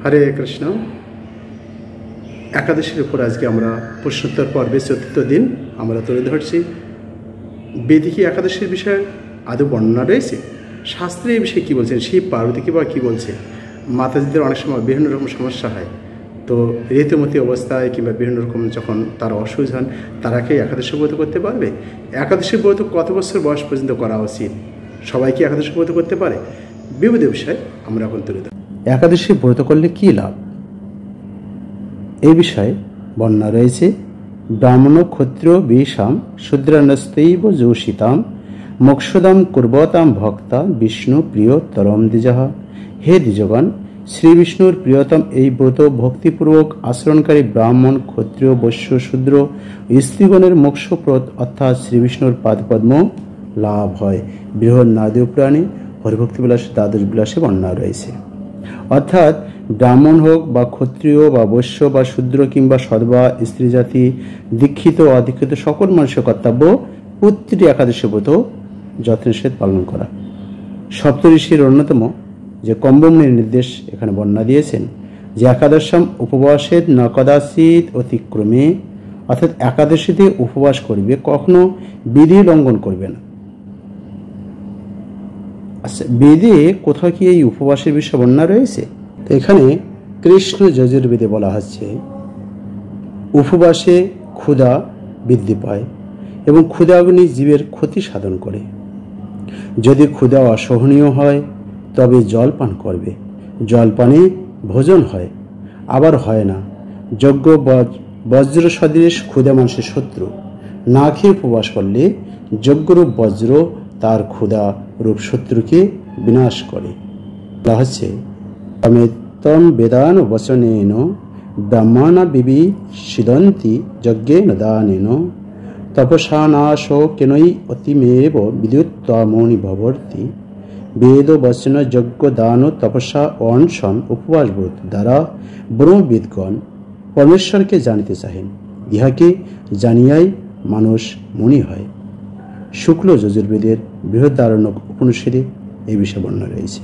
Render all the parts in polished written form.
হরে কৃষ্ণ। একাদশীর উপর আজকে আমরা প্রশ্নোত্তর পর্বে চতুর্থ দিন আমরা তুলে ধরছি। বেদিকী একাদশীর বিষয়ে আদৌ বর্ণনা রয়েছে, শাস্ত্রে এই বিষয়ে কী বলছেন, শিব পার্বতীকে বা কী বলছে। মাতাজিদের অনেক সময় বিভিন্ন রকম সমস্যা হয়, তো ঋতুমতী অবস্থায় কিংবা বিভিন্ন রকম যখন তারা অসুখ হন, তারা কি একাদশী ব্রত করতে পারবে? একাদশী ব্রত কত বছর বয়স পর্যন্ত করা উচিত? সবাই কি একাদশী ব্রত করতে পারে? বিবিধ বিষয় আমরা এখন তুলে ধরব। একাদশী ব্রত করলে কী লাভ, এই বিষয়ে বর্ণনা রয়েছে। ব্রাহ্মণ ক্ষত্রিয় বিষাম শূদ্রানস্তৈব যোষিতাম মোক্ষদাম কুর্বতাম ভক্তা বিষ্ণু প্রিয় তরম দ্বিজাহা। হে দ্বিজগণ, শ্রী বিষ্ণুর প্রিয়তম এই ব্রত ভক্তিপূর্বক আচরণকারী ব্রাহ্মণ ক্ষত্রিয় বৈশ্য শূদ্র স্ত্রীগণের মোক্ষপ্রদ অর্থাৎ শ্রীবিষ্ণুর পাদপদ্ম লাভ হয়। বৃহন্নাদি পুরাণে হরিভক্তিবিলাস দ্বাদশ বিলাসে বর্ণনা রয়েছে। অর্থাৎ ব্রাহ্মণ হোক বা ক্ষত্রিয় বা বৈশ্য বা শূদ্র কিংবা সধবা স্ত্রী জাতি, দীক্ষিত অদীক্ষিত সকল মানুষের কর্তব্য প্রতিটি একাদশী ব্রত যত্নের সহিত পালন করা। সপ্তঋষির অন্যতম যে কম্বমুনির নির্দেশ এখানে বর্ণনা দিয়েছেন যে একাদশম উপবাসের ন কদাচিৎ অতিক্রমে, অর্থাৎ একাদশীতে উপবাস করবে, কখনো বিধি লঙ্ঘন করবে না। আচ্ছা, বেদে কোথাও কি এই উপবাসের বিষয়ে বর্ণনা রয়েছে? তো এখানে কৃষ্ণ যজুর্বেদে বলা হচ্ছে উপবাসে ক্ষুধা বৃদ্ধি পায় এবং ক্ষুধাগ্নি জীবের ক্ষতি সাধন করে। যদি ক্ষুধা অসহনীয় হয় তবে জল পান করবে, জলপানে ভোজন হয়, আবার হয় না। যজ্ঞ বজ্র সদৃশ ক্ষুধা মানুষের শত্রু। না খেয়ে উপবাস করলে যজ্ঞরূপ বজ্র তার ক্ষুধা রূপ শত্রুকে বিনাশ করে। বলা হচ্ছে তম বেদান বচনেন ব্রাহ্মণা বিবিশিদন্তি যজ্ঞেন দানেন তপসা নাশ কেনই অতিমেব বিদ্যুত্তমনি ভবর্তি। বেদ বচন যজ্ঞ দান তপস্যা অনশন উপবাস ব্রত দ্বারা ব্রহ্মবিদগণ পরমেশ্বরকে জানিতে চাহেন, ইহাকে জানিয়াই মানুষ মুনি হয়। শুক্ল যজুর্বেদের বৃহদারণ্যক উপনিষদে এই বিষয়ে বর্ণনা রয়েছে।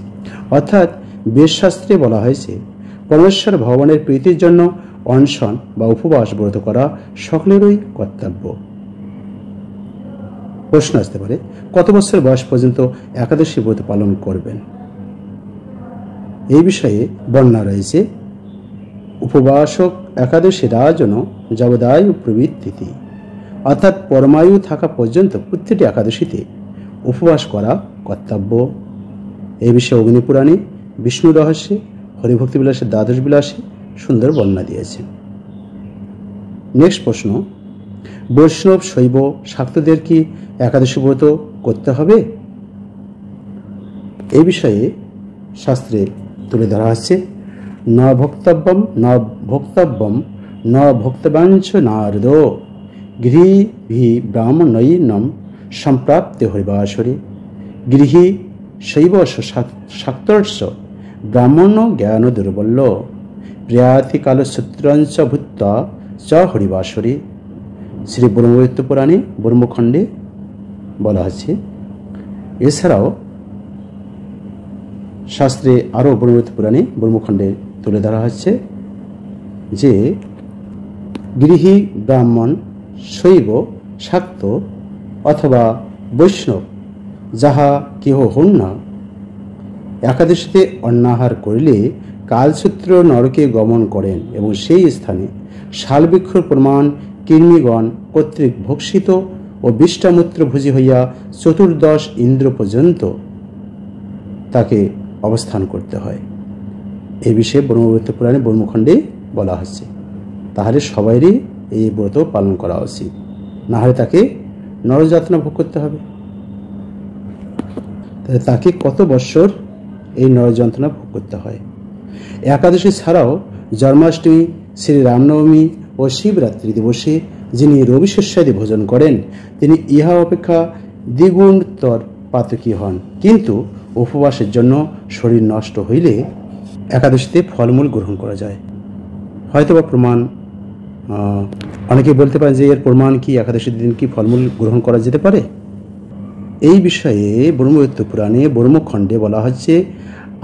অর্থাৎ বেদশাস্ত্রে বলা হয়েছে পরমেশ্বর ভগবানের প্রীতির জন্য অনশন বা উপবাস ব্রত করা সকলেরই কর্তব্য। প্রশ্ন আসতে পারে, কত বছর বয়স পর্যন্ত একাদশী ব্রত পালন করবেন? এই বিষয়ে বর্ণনা রয়েছে উপবাসক একাদশী রাজন জবদায়ু প্রবৃত্তি, অর্থাৎ পরমায়ু থাকা পর্যন্ত প্রত্যেকটি একাদশীতে উপবাস করা কর্তব্য। এই বিষয়ে অগ্নিপুরাণে বিষ্ণু রহস্যে হরিভক্তিবিলাসের দ্বাদশ বিলাসে সুন্দর বর্ণনা দিয়েছে। নেক্সট প্রশ্ন, বৈষ্ণব শৈব শাক্তদের কি একাদশী ব্রত করতে হবে? এই বিষয়ে শাস্ত্রে তুলে ধরা হচ্ছে ন ভক্তব্যম ন ভক্তব্যম ন ভক্তবাঞ্ছ নারদ গৃহী ব্রাহ্মণৈনম সম্প্রাপ্তে হরিবাসরে। গৃহী শৈবশ শাক্তর্ষ ব্রাহ্মণ জ্ঞান দুর্বল্য প্রিয়াতি কাল সূত্রঞ্চ ভূত্বা চ হরিবাসরে। শ্রী ব্রহ্মবৈত্য পুরাণে ব্রহ্মখণ্ডে বলা আছে। এছাড়াও শাস্ত্রে আরও ব্রহ্মবৈত্য পুরাণে ব্রহ্মখণ্ডে তুলে ধরা হচ্ছে যে গৃহী ব্রাহ্মণ শৈব শাক্ত অথবা বৈষ্ণব যাহা কেহ হন না, একাদশীতে অন্নাহার করিলে কালসূত্র নরকে গমন করেন এবং সেই স্থানে শালবৃক্ষর প্রমাণ কৃমিগণ কর্তৃক ভক্ষিত ও বিষ্টামূত্রভোজী হইয়া চতুর্দশ ইন্দ্র পর্যন্ত তাকে অবস্থান করতে হয়। এই বিষয়ে ব্রহ্মবৈত্য পুরাণে ব্রহ্মখণ্ডে বলা হচ্ছে। তাহলে সবাইরই এই ব্রত পালন করা উচিত, না হলে তাকে নরযাতনা ভোগ করতে হবে। তাকে কত বৎসর এই নরযন্ত্রণা ভোগ করতে হয়? একাদশী ছাড়াও জন্মাষ্টমী, শ্রী রামনবমী ও শিবরাত্রি দিবসে যিনি রবি শস্যাদি ভোজন করেন তিনি ইহা অপেক্ষা দ্বিগুণতর পাতকী হন। কিন্তু উপবাসের জন্য শরীর নষ্ট হইলে একাদশীতে ফলমূল গ্রহণ করা যায়। হয়তোবা প্রমাণ অনেকে বলতে পারেন যে এর প্রমাণ কি একাদশীর দিন কি ফলমূল গ্রহণ করা যেতে পারে? এই বিষয়ে ব্রহ্মবৈত্য পুরাণে ব্রহ্মখণ্ডে বলা হচ্ছে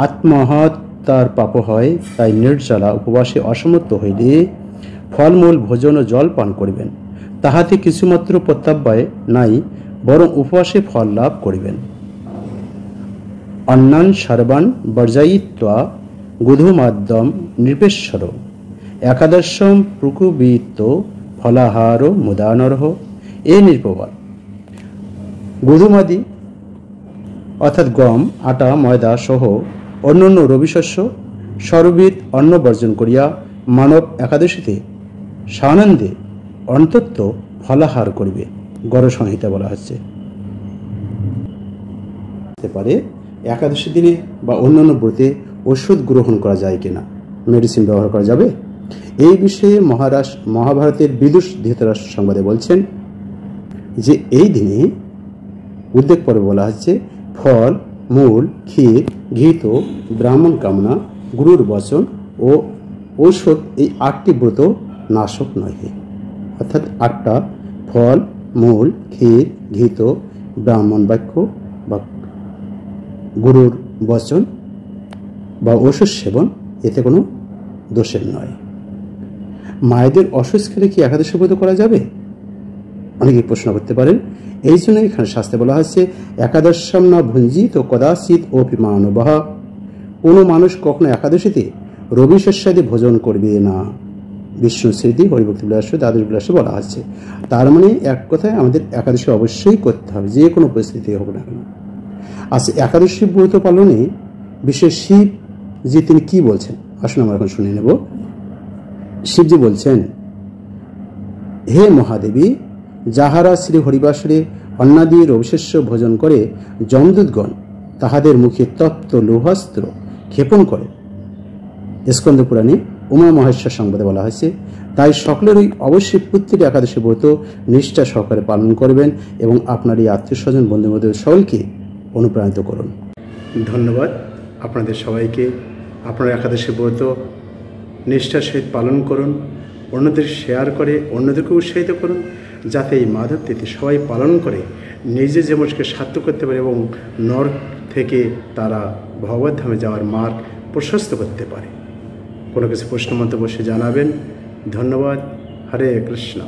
আত্মহৎ তার পাপ হয়, তাই নির্জলা উপবাসে অসমর্থ হইলে ফলমূল ভোজন ও জল পান করিবেন, তাহাতে কিছুমাত্র প্রত্যাবয় নাই, বরং উপবাসে ফল লাভ করিবেন। অন্যান সর্বান বর্জয়িত্বা গুধুমাদ্যম নৃপেশ্বর একাদশম প্রকুবিত ফলাহার মুদানরহ। এ নৃপবাদ, গুধুমাদি অর্থাৎ গম, আটা, ময়দা সহ অন্যান্য রবিশস্য সর্ববিধ অন্ন বর্জন করিয়া মানব একাদশীতে সানন্দে অন্তত ফলাহার করিবে। গড় সংহিতা বলা হচ্ছে। পারে একাদশী দিনে বা অন্যান্য ব্রতে ওষুধ গ্রহণ করা যায় কিনা, মেডিসিন ব্যবহার করা যাবে? এই বিষয়ে মহাভারতের বিদুষ ধৃতরাষ্ট্র সংবাদে বলছেন যে এই দিনে উদ্যোগ পর্বে বলা হচ্ছে ফল, মূল, ক্ষীর, ঘৃত, ব্রাহ্মণ কামনা, গুরুর বচন ও ঔষধ, এই 8টি ব্রত নাশক নহে। অর্থাৎ 8টা ফল, মূল, ক্ষীর, ঘৃত, ব্রাহ্মণ বাক্য বা গুরুর বচন বা ওষুধ সেবন এতে কোনো দোষের নয়। মায়েদের অসুস্থ খেলে কি একাদশী ব্রত করা যাবে? অনেকেই প্রশ্ন করতে পারেন। এই জন্য এখানে শাস্ত্রে বলা হচ্ছে একাদশম না ভুঞ্জিত কদাচিৎ অপিমানবহ। কোনো মানুষ কখনো একাদশীতে রবি শস্যাদি ভোজন করবে না। বিষ্ণু স্মৃতি হরিভক্তি বিলাসে, দ্বাদশ বিলাসে বলা হচ্ছে। তার মানে এক কথায় আমাদের একাদশী অবশ্যই করতে হবে, যে কোনো পরিস্থিতি হোক না কেন। আচ্ছা, একাদশী ব্রত পালনে বিশেষ শিব যে তিনি কি বলছেন আসুন আমরা এখন শুনে নেব। শিবজি বলছেন, হে মহাদেবী, যাহারা শ্রী হরিবাসরে অন্নাদি রবিশস্য ভোজন করে যমদূতগণ তাহাদের মুখে তপ্ত লোহাস্ত্র ক্ষেপণ করে। স্কন্দ পুরাণে উমা মহেশ্বর সংবাদে বলা হয়েছে। তাই সকলেরই অবশ্যই প্রত্যেকটি একাদশী ব্রত নিষ্ঠা সহকারে পালন করবেন এবং আপনার এই আত্মীয় স্বজন বন্ধু বান্ধব সকলকে অনুপ্রাণিত করুন। ধন্যবাদ আপনাদের সবাইকে। আপনারা একাদশী ব্রত নিষ্ঠার সহিত পালন করুন, অন্যদের শেয়ার করে অন্যদেরকে উৎসাহিত করুন, যাতে এই মাধব তিথি সবাই পালন করে নিজে যেমনকে সার্থক করতে পারে এবং নরক থেকে তারা ভগবত ধামে যাওয়ার মার্গ প্রশস্ত করতে পারে। কোনো কিছু প্রশ্ন মন্তব্য জানাবেন। ধন্যবাদ। হরে কৃষ্ণ।